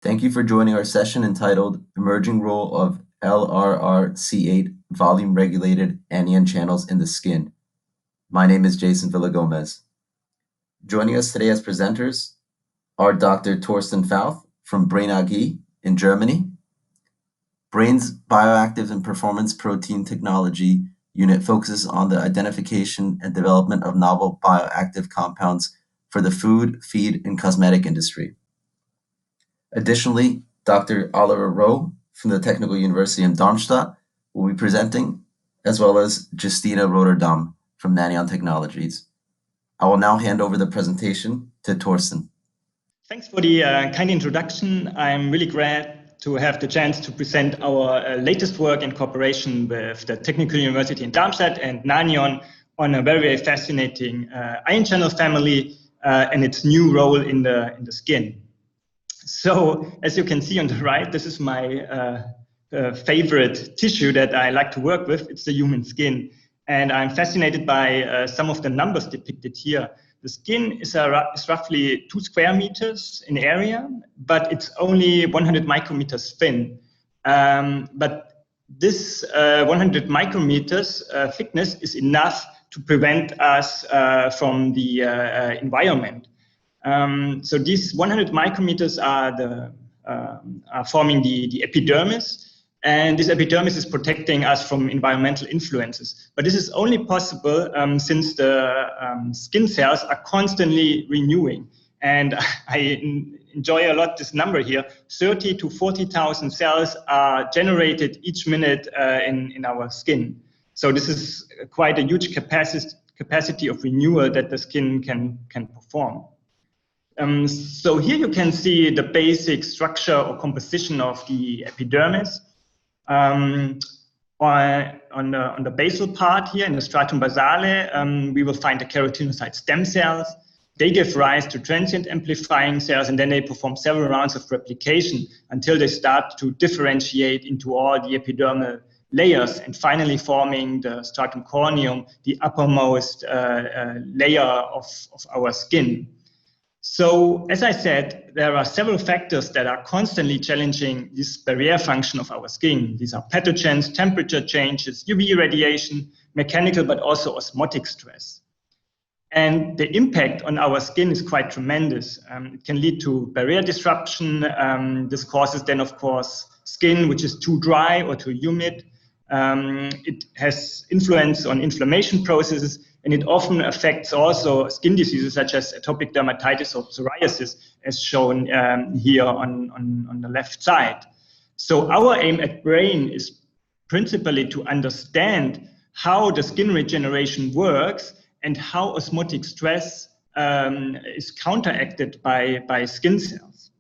Thank you for joining our session entitled Emerging Role of LRRC8 Volume-Regulated Anion Channels in the Skin. My name is Jason Villagomez. Joining us today as presenters are Dr. Torsten Fauth from Brain AG in Germany. Brain's Bioactive and Performance Protein Technology unit focuses on the identification and development of novel bioactive compounds for the food, feed, and cosmetic industry. Additionally, Dr. Oliver Rauh from the Technical University of Darmstadt will be presenting, as well as Giustina Rotordam from Nanion Technologies. I will now hand over the presentation to Torsten. Thanks for the kind introduction. I'm really glad to have the chance to present our latest work in cooperation with the Technical University in Darmstadt and Nanion on a very fascinating ion channel family and its new role in the skin. So, as you can see on the right, this is my favorite tissue that I like to work with. It's the human skin. And I'm fascinated by some of the numbers depicted here. The skin is roughly 2 square meters in area, but it's only 100 micrometers thin. But this 100 micrometers thickness is enough to prevent us from the environment. So these 100 micrometers are forming the epidermis, and this epidermis is protecting us from environmental influences. But this is only possible since the skin cells are constantly renewing. And I enjoy a lot this number here. 30 to 40,000 cells are generated each minute in our skin. So this is quite a huge capacity of renewal that the skin can perform. So here you can see the basic structure or composition of the epidermis. On the basal part here in the stratum basale, we will find the keratinocyte stem cells. They give rise to transient amplifying cells, and then they perform several rounds of replication until they start to differentiate into all the epidermal layers, and finally forming the stratum corneum, the uppermost layer of our skin. So, as I said, there are several factors that are constantly challenging this barrier function of our skin. These are pathogens, temperature changes, UV radiation, mechanical but also osmotic stress. And the impact on our skin is quite tremendous. It can lead to barrier disruption. This causes then, of course, skin which is too dry or too humid. It has influence on inflammation processes, and it often affects also skin diseases such as atopic dermatitis or psoriasis, as shown here on the left side. So our aim at Brain is principally to understand how the skin regeneration works and how osmotic stress is counteracted by skin cells.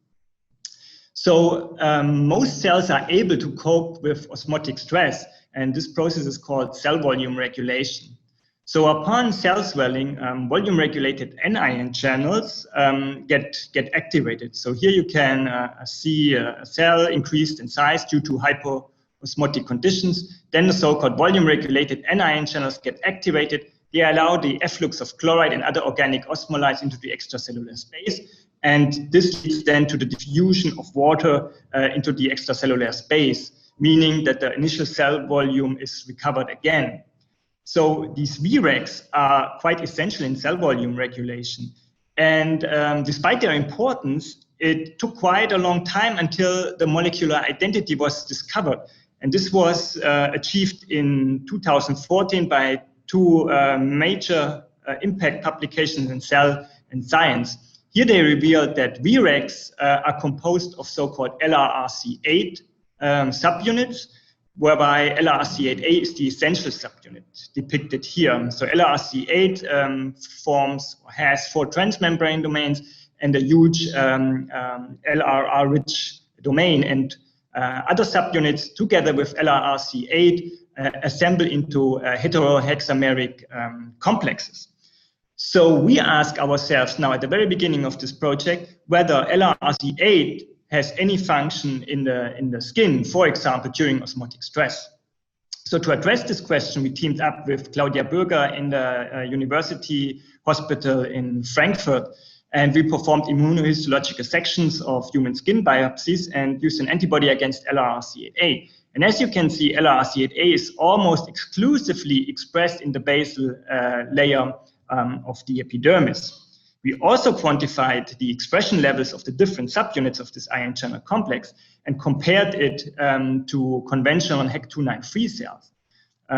So most cells are able to cope with osmotic stress, and this process is called cell volume regulation. So upon cell swelling, volume-regulated anion channels get activated. So here you can see a cell increased in size due to hypoosmotic conditions. Then the so-called volume-regulated anion channels get activated. They allow the efflux of chloride and other organic osmolytes into the extracellular space. And this leads then to the diffusion of water into the extracellular space, meaning that the initial cell volume is recovered again. So these VRACs are quite essential in cell volume regulation. And despite their importance, it took quite a long time until the molecular identity was discovered. And this was achieved in 2014 by 2 major impact publications in Cell and Science. Here they revealed that VRACs are composed of so-called LRRC8 subunits, whereby LRRC8A is the essential subunit depicted here. So LRRC8 has 4 transmembrane domains and a huge LRR-rich domain, and other subunits together with LRRC8 assemble into heterohexameric complexes. So we ask ourselves now at the very beginning of this project whether LRRC8 has any function in the skin, for example, during osmotic stress. So to address this question, we teamed up with Claudia Bürger in the University Hospital in Frankfurt. And we performed immunohistological sections of human skin biopsies and used an antibody against LRRC8A. And as you can see, LRRC8A is almost exclusively expressed in the basal layer of the epidermis. We also quantified the expression levels of the different subunits of this ion channel complex and compared it to conventional HEC293 free cells.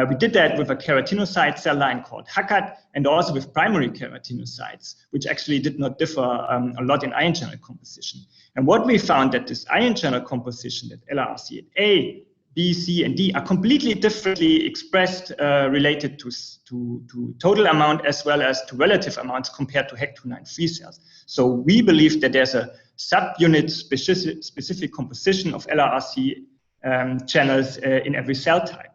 We did that with a keratinocyte cell line called HaCal and also with primary keratinocytes, which actually did not differ a lot in ion channel composition. And what we found that this ion channel composition, that LRRC8A, B, C, and D are completely differently expressed related to total amount as well as to relative amounts compared to HEC293 cells. So we believe that there's a subunit specific composition of LRRC channels in every cell type.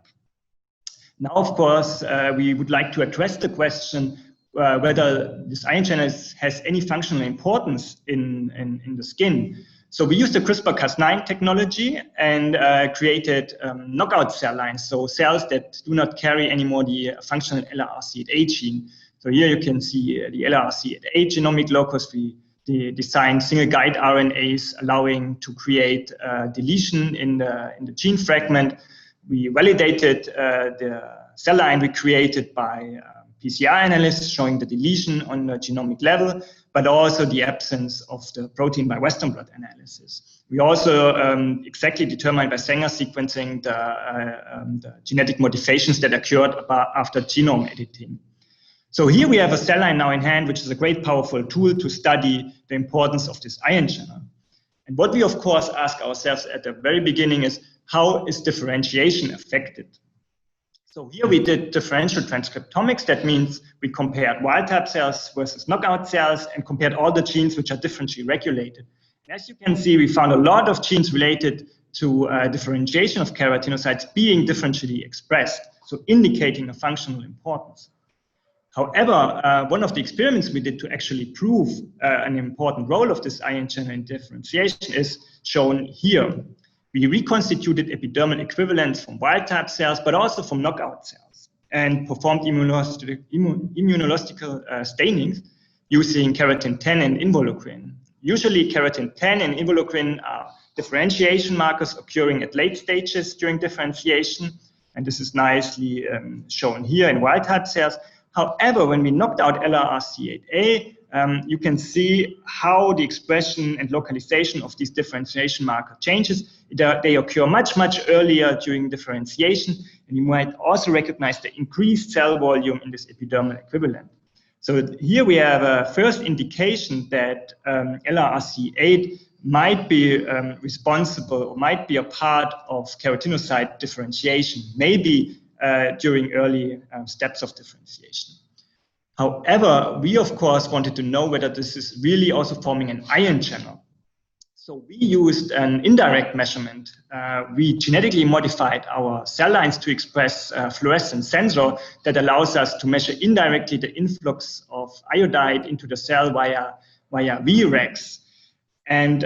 Now, of course, we would like to address the question whether this ion channel has any functional importance in the skin. So we used the CRISPR-Cas9 technology and created knockout cell lines, so cells that do not carry anymore the functional LRRC8A gene. So here you can see the LRRC8A genomic locus. We designed single guide RNAs allowing to create deletion in the gene fragment. We validated the cell line we created by PCR analysis showing the deletion on the genomic level, but also the absence of the protein by Western blot analysis. We also exactly determined by Sanger sequencing the genetic modifications that occurred after genome editing. So here we have a cell line now in hand, which is a great powerful tool to study the importance of this ion channel. And what we of course ask ourselves at the very beginning is, how is differentiation affected? So here we did differential transcriptomics. That means we compared wild-type cells versus knockout cells and compared all the genes which are differentially regulated. And as you can see, we found a lot of genes related to differentiation of keratinocytes being differentially expressed, so indicating a functional importance. However, one of the experiments we did to actually prove an important role of this ion channel in differentiation is shown here. We reconstituted epidermal equivalents from wild-type cells, but also from knockout cells, and performed immunological stainings using keratin 10 and involucrin. Usually, keratin 10 and involucrin are differentiation markers occurring at late stages during differentiation, and this is nicely shown here in wild-type cells. However, when we knocked out LRRC8A, you can see how the expression and localization of these differentiation marker changes. They occur much, much earlier during differentiation, and you might also recognize the increased cell volume in this epidermal equivalent. So here we have a first indication that LRRC8 might be responsible or might be a part of keratinocyte differentiation, maybe during early steps of differentiation. However, we of course wanted to know whether this is really also forming an ion channel. So we used an indirect measurement. We genetically modified our cell lines to express fluorescent sensor that allows us to measure indirectly the influx of iodide into the cell via VRACs, and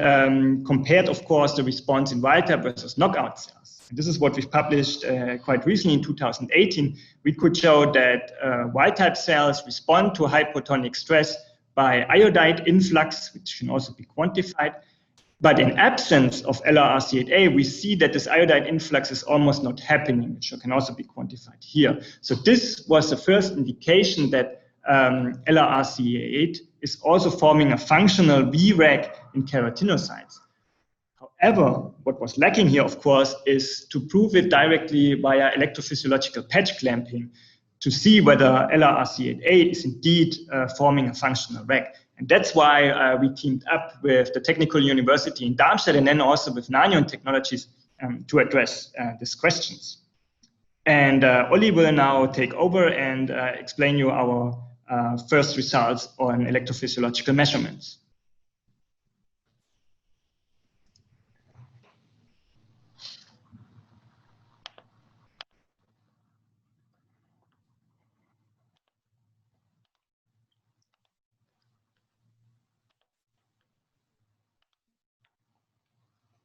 compared, of course, the response in wild-type versus knockout cells. And this is what we've published quite recently in 2018. We could show that wild-type cells respond to hypotonic stress by iodide influx, which can also be quantified. But in absence of LRRC8A, we see that this iodide influx is almost not happening, which can also be quantified here. So this was the first indication that LRRC8 is also forming a functional VRAC in keratinocytes. However, what was lacking here, of course, is to prove it directly via electrophysiological patch clamping to see whether LRRC8A is indeed forming a functional RAC. And that's why we teamed up with the Technical University in Darmstadt and then also with Nanion Technologies to address these questions. And Olli will now take over and explain you our first results on electrophysiological measurements.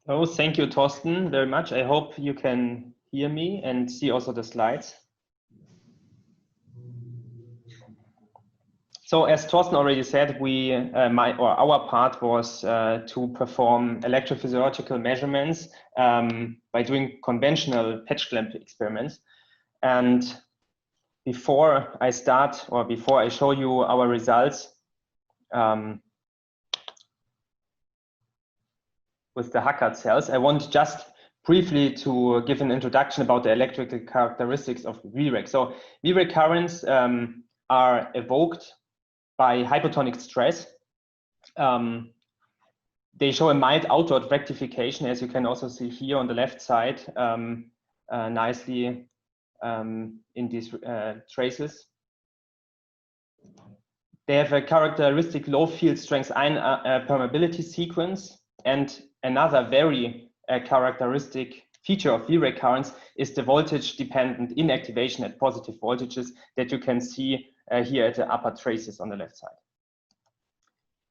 Oh, thank you, Torsten, very much. I hope you can hear me and see also the slides. So as Torsten already said, our part was to perform electrophysiological measurements by doing conventional patch clamp experiments. And before I start, or before I show you our results with the HaCal cells, I want just briefly to give an introduction about the electrical characteristics of VRAC. So VRAC currents are evoked by hypotonic stress. They show a mild outward rectification, as you can also see here on the left side, nicely in these traces. They have a characteristic low field strength ion permeability sequence, and another very characteristic feature of VRAC currents is the voltage dependent inactivation at positive voltages that you can see here at the upper traces on the left side.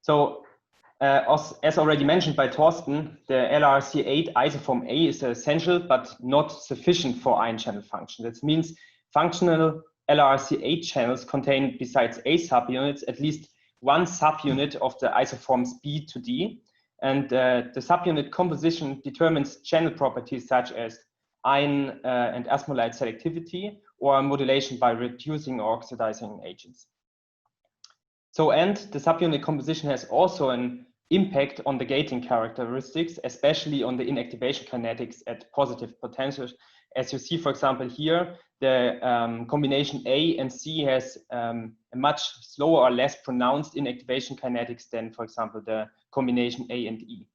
So as already mentioned by Torsten, the LRC8 isoform A is essential but not sufficient for ion channel function. That means functional LRC8 channels contain, besides A subunits, at least one subunit of the isoforms B to D. And the subunit composition determines channel properties such as ion and osmolyte selectivity or modulation by reducing or oxidizing agents. So, and the subunit composition has also an impact on the gating characteristics, especially on the inactivation kinetics at positive potentials. As you see, for example, here, the combination A and C has a much slower or less pronounced inactivation kinetics than, for example, the combination A and E.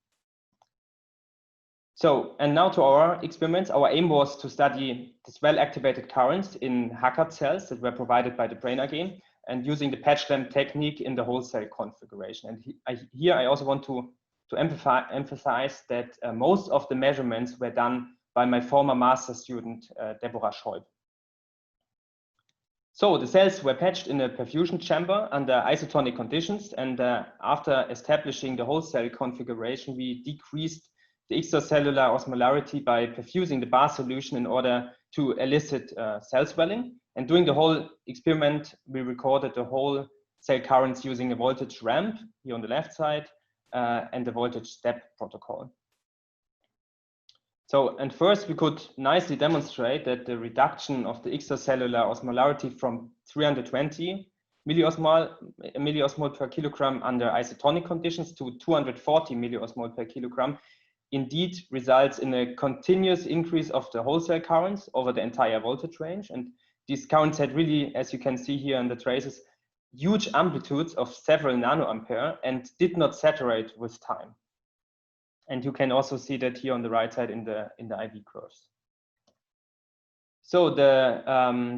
So, and now to our experiments. Our aim was to study the swell-activated currents in HaCal cells that were provided by the Brain AG, and using the patch clamp technique in the whole cell configuration. And here I also want to emphasize that most of the measurements were done by my former master student, Deborah Scheub. So the cells were patched in a perfusion chamber under isotonic conditions, and after establishing the whole cell configuration, we decreased the extracellular osmolarity by perfusing the bar solution in order to elicit cell swelling. And during the whole experiment, we recorded the whole cell currents using a voltage ramp here on the left side and the voltage step protocol. So, and first we could nicely demonstrate that the reduction of the extracellular osmolarity from 320 milliosmol per kilogram under isotonic conditions to 240 milliosmol per kilogram indeed results in a continuous increase of the whole cell currents over the entire voltage range. And these currents had really, as you can see here in the traces, huge amplitudes of several nanoampere and did not saturate with time. And you can also see that here on the right side in the IV curves. So the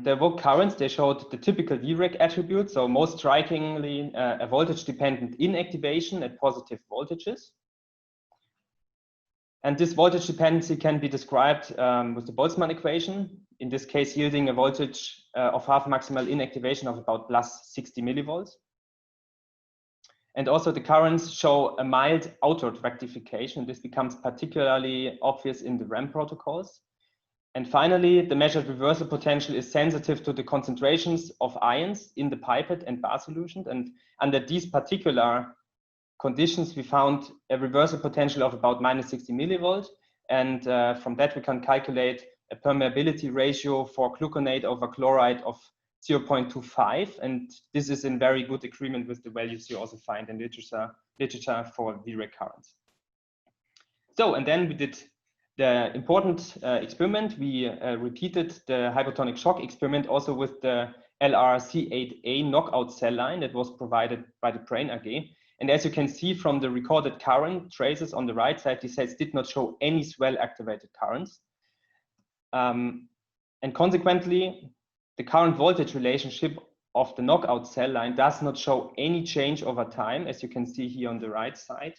evoked currents, they showed the typical VRAC attributes. So most strikingly, a voltage-dependent inactivation at positive voltages. And this voltage dependency can be described with the Boltzmann equation, in this case yielding a voltage of half maximal inactivation of about plus 60 millivolts. And also the currents show a mild outward rectification. This becomes particularly obvious in the RAM protocols. And finally, the measured reversal potential is sensitive to the concentrations of ions in the pipette and bar solution. And under these particular conditions, we found a reversal potential of about minus 60 millivolts. And from that, we can calculate a permeability ratio for gluconate over chloride of 0.25. And this is in very good agreement with the values you also find in literature for VRAC currents. So, and then we did the important experiment. We repeated the hypotonic shock experiment also with the LRC8A knockout cell line that was provided by the Brain AG. And as you can see from the recorded current traces on the right side, these cells did not show any swell-activated currents. And consequently, the current voltage relationship of the knockout cell line does not show any change over time, as you can see here on the right side,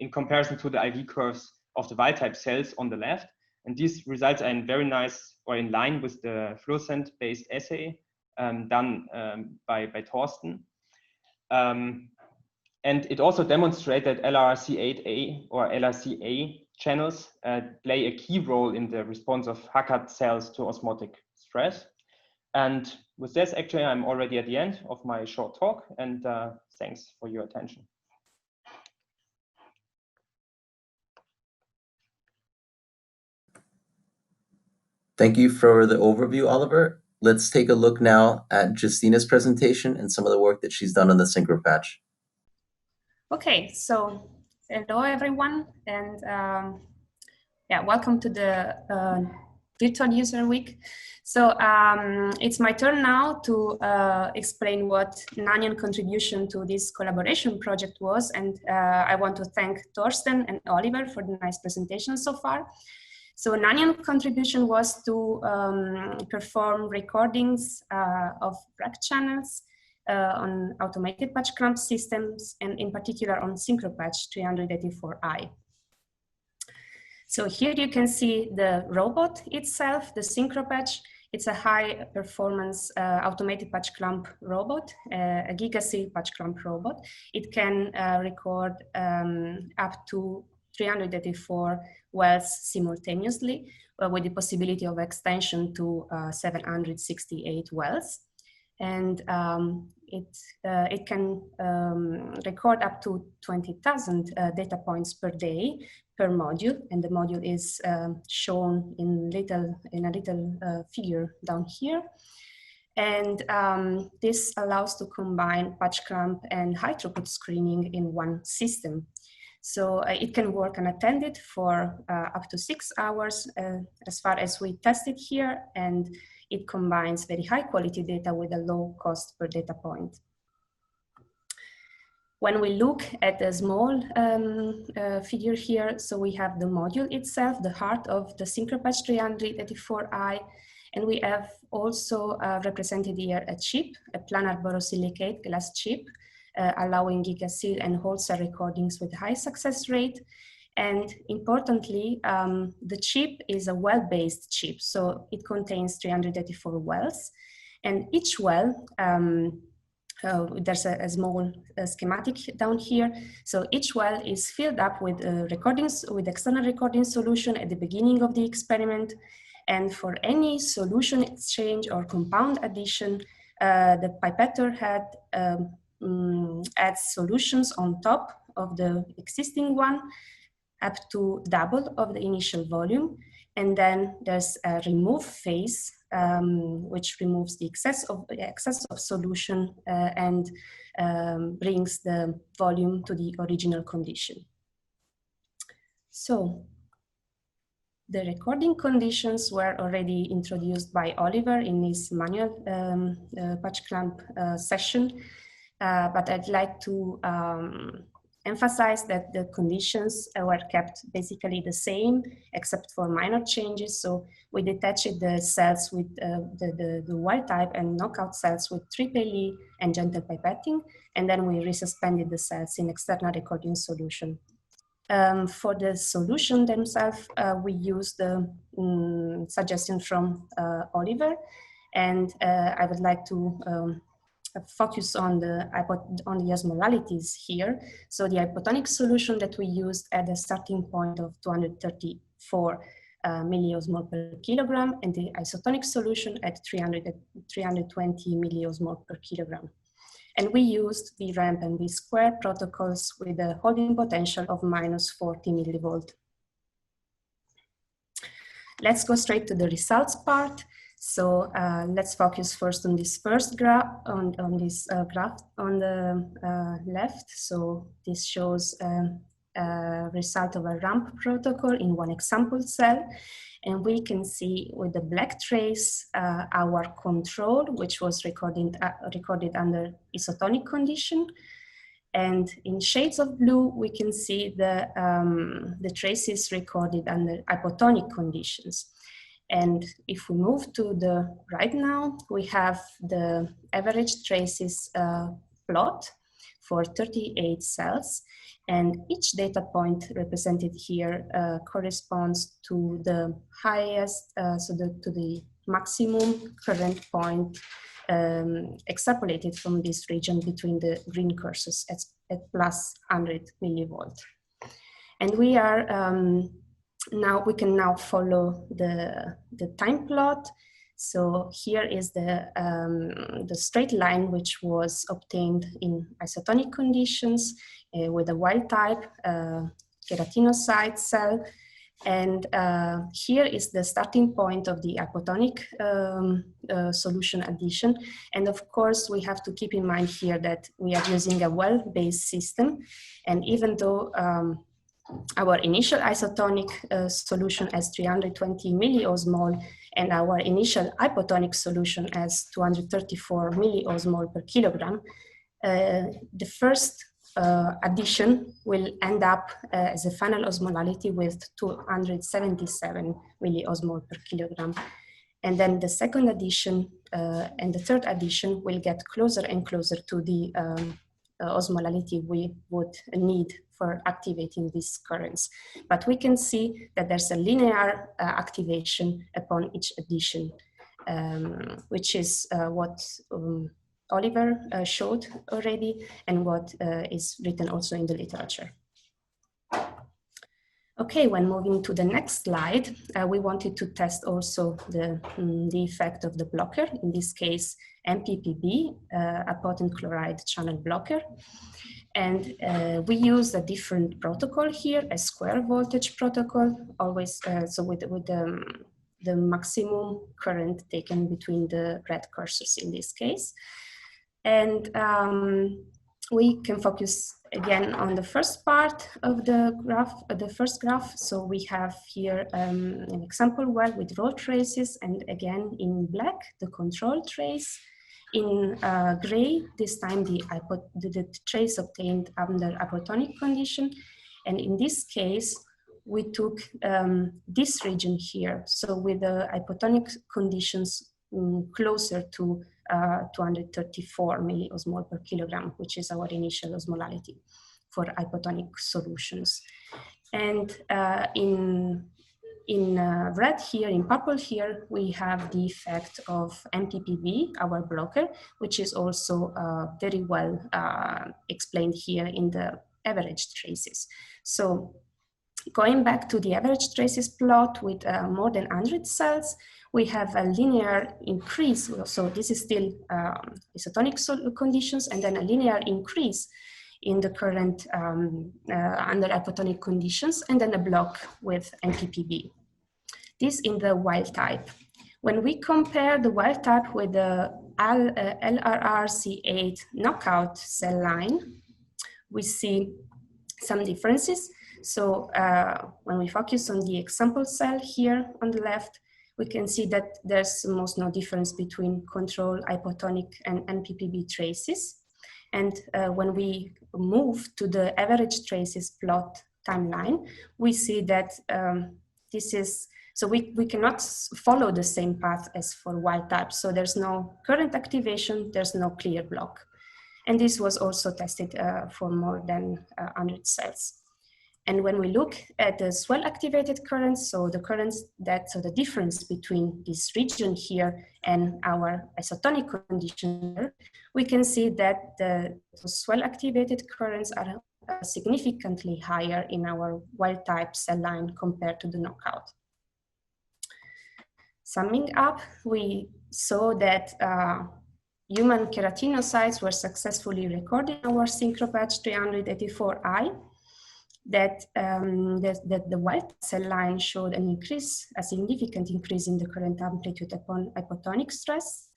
in comparison to the IV curves of the wild-type cells on the left. And these results are in very nice, or in line with the fluorescent-based assay done by Torsten. And it also demonstrates that LRC8A or LRCA channels play a key role in the response of HaCal cells to osmotic stress. And with this, actually, I'm already at the end of my short talk, and thanks for your attention. Thank you for the overview, Oliver. Let's take a look now at Giustina's presentation and some of the work that she's done on the synchro patch. Okay, so hello everyone, and yeah, welcome to the Virtual User Week. So it's my turn now to explain what Nanion contribution to this collaboration project was, and I want to thank Torsten and Oliver for the nice presentation so far. So Nanion contribution was to perform recordings of VRAC channels on automated patch clamp systems, and in particular on synchro patch 384i. So here you can see the robot itself, the synchro patch. It's a high performance automated patch clamp robot, a GigaSeal patch clamp robot. It can record up to 384 wells simultaneously, with the possibility of extension to 768 wells. And it can record up to 20,000 data points per day per module, and the module is shown in a little figure down here. And this allows to combine patch clamp and high throughput screening in one system. So it can work unattended for up to 6 hours, as far as we tested here, and it combines very high quality data with a low cost per data point. When we look at the small figure here, so we have the module itself, the heart of the synchro patch 384i, and we have also represented here a chip, a planar borosilicate glass chip, allowing GigaSeal and whole cell recordings with high success rate. And importantly, the chip is a well-based chip, so it contains 384 wells, and each well, there's a small schematic down here. So each well is filled up with recordings, with external recording solution at the beginning of the experiment, and for any solution exchange or compound addition, the pipetter head adds solutions on top of the existing one, up to double of the initial volume. And then there's a remove phase, which removes the excess of solution and brings the volume to the original condition. So the recording conditions were already introduced by Oliver in his manual patch clamp session, but I'd like to emphasize that the conditions were kept basically the same, except for minor changes. So we detached the cells with the wild type and knockout cells with triple and gentle pipetting, and then we resuspended the cells in external recording solution. For the solution themselves, we used the suggestion from Oliver, and I would like to focus on the osmolarities here. So the hypotonic solution that we used at the starting point of 234 milliosmol per kilogram, and the isotonic solution at 320 milliosmol per kilogram. And we used VRAMP and V-square protocols with a holding potential of -40 millivolt. Let's go straight to the results part. So let's focus first on this first graph, on this graph on the left. So this shows a result of a ramp protocol in one example cell. And we can see with the black trace our control, which was recorded under isotonic condition. And in shades of blue, we can see the traces recorded under hypotonic conditions. And if we move to the right now, we have the average traces plot for 38 cells. And each data point represented here corresponds to the highest, to the maximum current point extrapolated from this region between the green cursors at plus 100 millivolt. And we are, now we can now follow the time plot. So here is the straight line which was obtained in isotonic conditions with a wild type keratinocyte cell. And here is the starting point of the hypotonic solution addition. And of course, we have to keep in mind here that we are using a well-based system. And even though our initial isotonic solution has 320 milliosmol and our initial hypotonic solution has 234 milliosmol per kilogram, the first addition will end up as a final osmolality with 277 milliosmol per kilogram. And then the second addition and the third addition will get closer and closer to the osmolality we would need for activating these currents. But we can see that there's a linear activation upon each addition, which is what Oliver showed already and what is written also in the literature. Okay, when moving to the next slide, we wanted to test also the effect of the blocker, in this case, MPPB, a potent chloride channel blocker. And we use a different protocol here, a square voltage protocol, always so with the maximum current taken between the red cursors in this case. And we can focus again on the first part of the graph, the first graph. So we have here an example well with Rauh traces, and again in black, the control trace. In gray, this time the trace obtained under hypotonic condition. And in this case, we took this region here. So with the hypotonic conditions closer to 234 milliosmol per kilogram, which is our initial osmolality for hypotonic solutions. And in red here, in purple here, we have the effect of MPPB, our blocker, which is also very well explained here in the average traces. So going back to the average traces plot with more than 100 cells, we have a linear increase. So this is still isotonic conditions, and then a linear increase in the current under hypotonic conditions, and then a block with MPPB. This in the wild type. When we compare the wild type with the LRRC8 knockout cell line, we see some differences. So when we focus on the example cell here on the left, we can see that there's almost no difference between control, hypotonic, and MPPB traces. And when we move to the average traces plot timeline, we see that this is, so we cannot follow the same path as for wild type. So there's no current activation, there's no clear block. And this was also tested for more than 100 cells. And when we look at the swell-activated currents, so the currents so the difference between this region here and our isotonic condition, we can see that the swell-activated currents are significantly higher in our wild-type cell line compared to the knockout. Summing up, we saw that human keratinocytes were successfully recorded in our synchrobatch 384I, that the wild cell line showed an increase, a significant increase in the current amplitude upon hypotonic stress.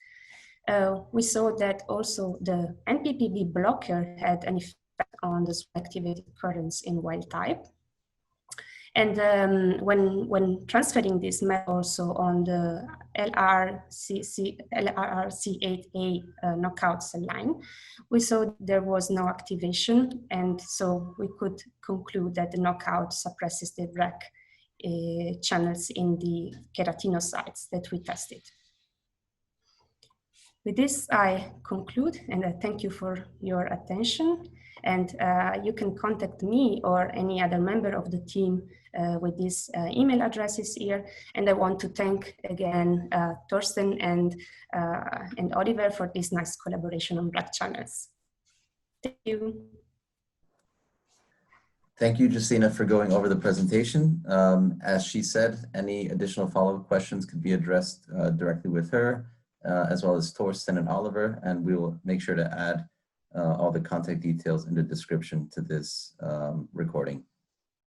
We saw that also the MPPB blocker had an effect on the activated currents in wild type. And when transferring this method also on the LRRC8A knockout cell line, we saw there was no activation, and so we could conclude that the knockout suppresses the VRAC channels in the keratinocytes that we tested. With this, I conclude, and I thank you for your attention. And you can contact me or any other member of the team with these email addresses here. And I want to thank again Torsten and Oliver for this nice collaboration on VRAC channels. Thank you. Thank you, Giustina, for going over the presentation. As she said, any additional follow-up questions could be addressed directly with her, as well as Torsten and Oliver, and we will make sure to add all the contact details in the description to this recording.